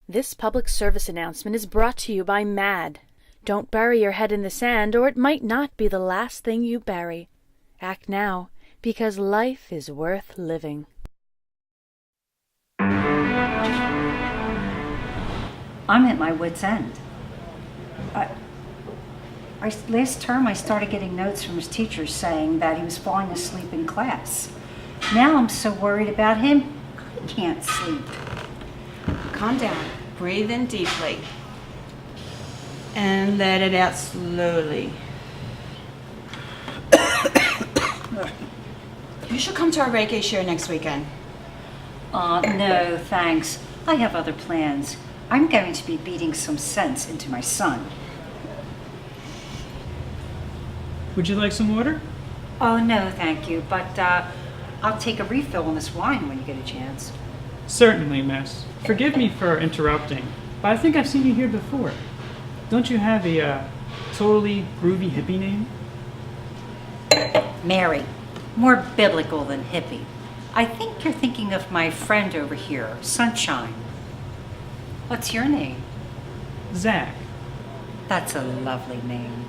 This public service announcement is brought to you by MAD. Don't bury your head in the sand, or it might not be the last thing you bury. Act now, because life is worth living. I'm at my wit's end. Last term I started getting notes from his teachers saying that he was falling asleep in class. Now I'm so worried about him, I can't sleep. Calm down. Breathe in deeply. And let it out slowly. You should come to our Reiki share next weekend. No, thanks. I have other plans. I'm going to be beating some sense into my son. Would you like some water? Oh, no, thank you. But I'll take a refill on this wine when you get a chance. Certainly, miss. Forgive me for interrupting, but I think I've seen you here before. Don't you have a totally groovy hippie name? Mary. More biblical than hippie. I think you're thinking of my friend over here, Sunshine. What's your name? Zach. That's a lovely name.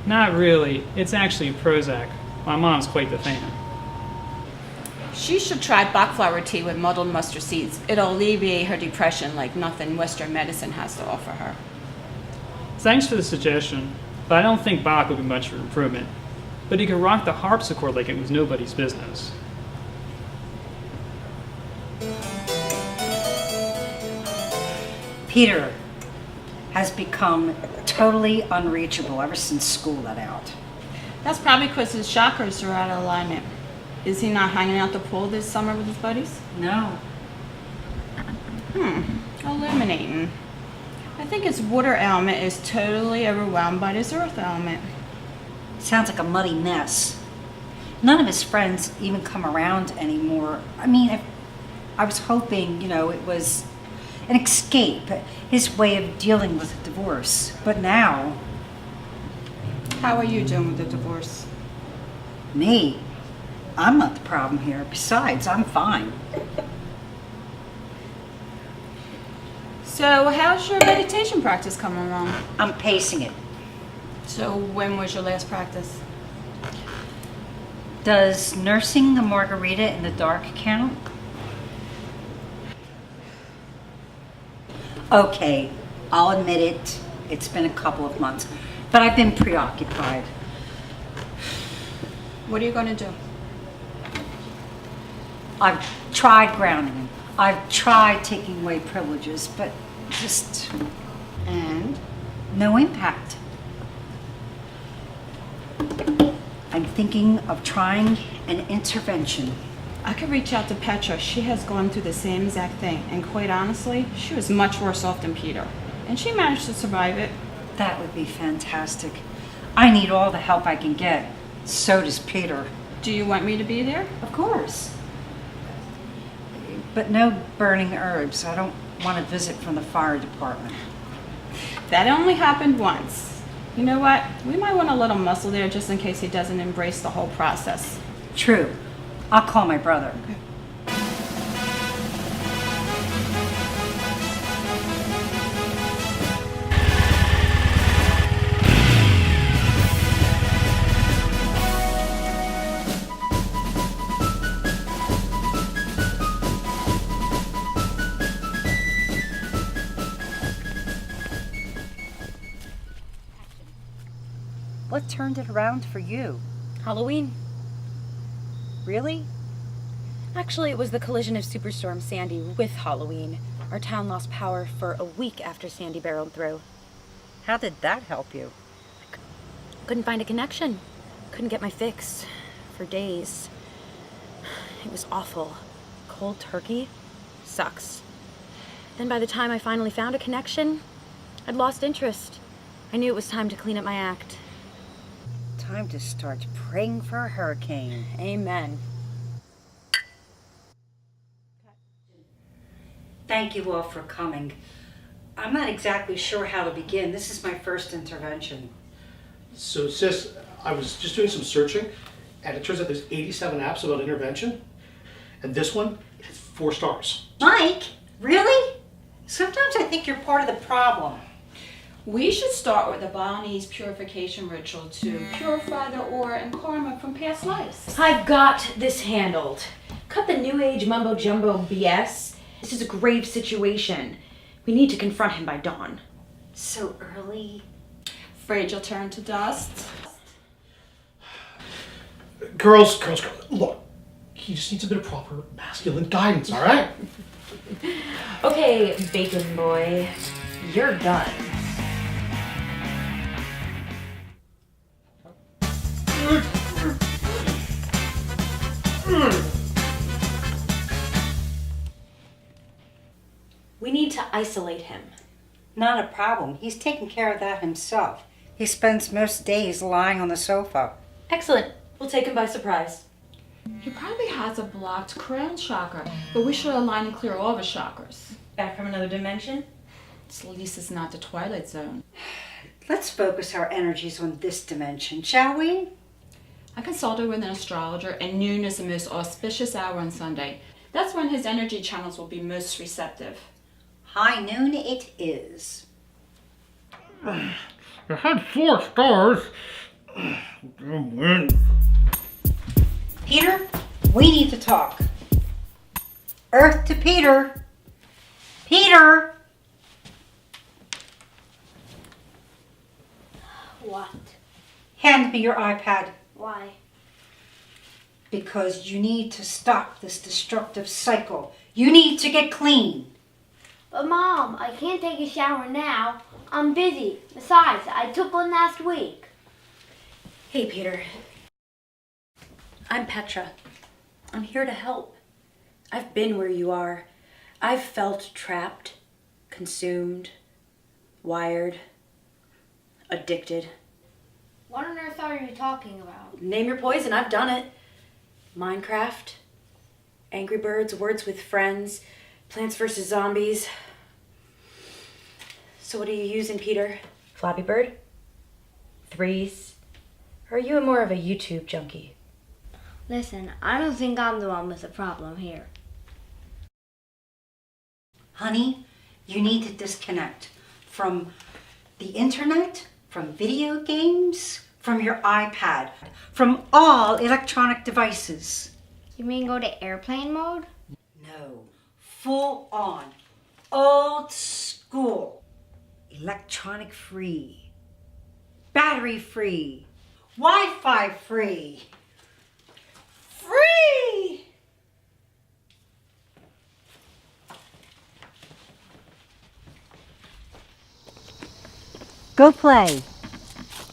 Not really. It's actually Prozac. My mom's quite the fan. She should try Bach flower tea with muddled mustard seeds. It'll alleviate her depression like nothing Western medicine has to offer her. Thanks for the suggestion, but I don't think Bach would be much of an improvement. But he could rock the harpsichord like it was nobody's business. Peter has become totally unreachable ever since school let out. That's probably because his chakras are out of alignment. Is he not hanging out the pool this summer with his buddies? No. Illuminating. I think his water element is totally overwhelmed by his earth element. Sounds like a muddy mess. None of his friends even come around anymore. I mean, I was hoping, it was an escape, his way of dealing with a divorce. But now... How are you doing with the divorce? Me? I'm not the problem here. Besides, I'm fine. So, how's your meditation practice coming along? I'm pacing it. So, when was your last practice? Does nursing a margarita in the dark count? Okay, I'll admit it. It's been a couple of months, but I've been preoccupied. What are you going to do? I've tried grounding him. I've tried taking away privileges, but just... And? No impact. I'm thinking of trying an intervention. I could reach out to Petra. She has gone through the same exact thing. And quite honestly, she was much worse off than Peter. And she managed to survive it. That would be fantastic. I need all the help I can get. So does Peter. Do you want me to be there? Of course. But no burning herbs. I don't want a visit from the fire department. That only happened once. You know what? We might want a little muscle there just in case he doesn't embrace the whole process. True. I'll call my brother. Okay. What turned it around for you? Halloween. Really? Actually, it was the collision of Superstorm Sandy with Halloween. Our town lost power for a week after Sandy barreled through. How did that help you? Couldn't find a connection. Couldn't get my fix for days. It was awful. Cold turkey sucks. Then by the time I finally found a connection, I'd lost interest. I knew it was time to clean up my act. Time to start praying for a hurricane. Amen. Thank you all for coming. I'm not exactly sure how to begin. This is my first intervention. So sis, I was just doing some searching, and it turns out there's 87 apps about intervention, and this one has 4 stars. Mike, really? Sometimes I think you're part of the problem. We should start with the Balinese purification ritual to purify the aura and karma from past lives. I've got this handled. Cut the new age mumbo jumbo BS. This is a grave situation. We need to confront him by dawn. So early. Afraid you'll turn to dust? Girls, look, he just needs a bit of proper masculine guidance, all right? Okay, bacon boy, you're done. We need to isolate him. Not a problem. He's taking care of that himself. He spends most days lying on the sofa. Excellent. We'll take him by surprise. He probably has a blocked crown chakra, but we should align and clear all the chakras. Back from another dimension? At least it's not the Twilight Zone. Let's focus our energies on this dimension, shall we? I consulted with an astrologer, and noon is the most auspicious hour on Sunday. That's when his energy channels will be most receptive. High noon it is. You had 4 stars. Win. Peter, we need to talk. Earth to Peter. Peter! What? Hand me your iPad. Why? Because you need to stop this destructive cycle. You need to get clean. But Mom, I can't take a shower now. I'm busy. Besides, I took one last week. Hey, Peter. I'm Petra. I'm here to help. I've been where you are. I've felt trapped, consumed, wired, addicted. What on earth are you talking about? Name your poison, I've done it. Minecraft, Angry Birds, Words with Friends, Plants vs. Zombies. So what are you using, Peter? Flappy Bird? Threes? Or are you more of a YouTube junkie? Listen, I don't think I'm the one with the problem here. Honey, you need to disconnect from the internet, from video games, from your iPad, from all electronic devices. You mean go to airplane mode? No, full on, old school, electronic free, battery free, Wi-Fi free. Free! Go play.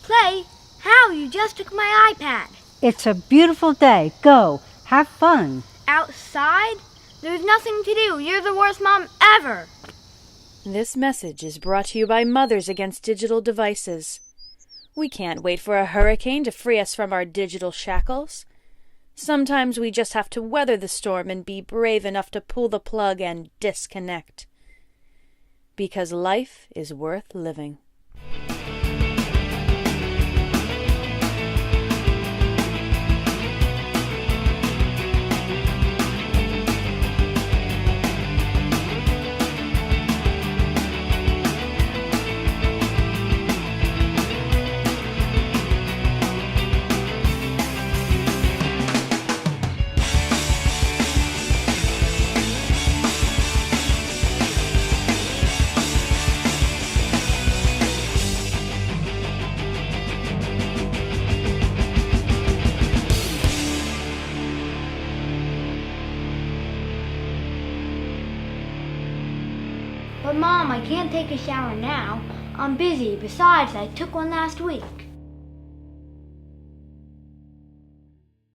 Play? How? You just took my iPad. It's a beautiful day. Go. Have fun. Outside? There's nothing to do. You're the worst mom ever. This message is brought to you by Mothers Against Digital Devices. We can't wait for a hurricane to free us from our digital shackles. Sometimes we just have to weather the storm and be brave enough to pull the plug and disconnect. Because life is worth living. But Mom, I can't take a shower now. I'm busy. Besides, I took one last week.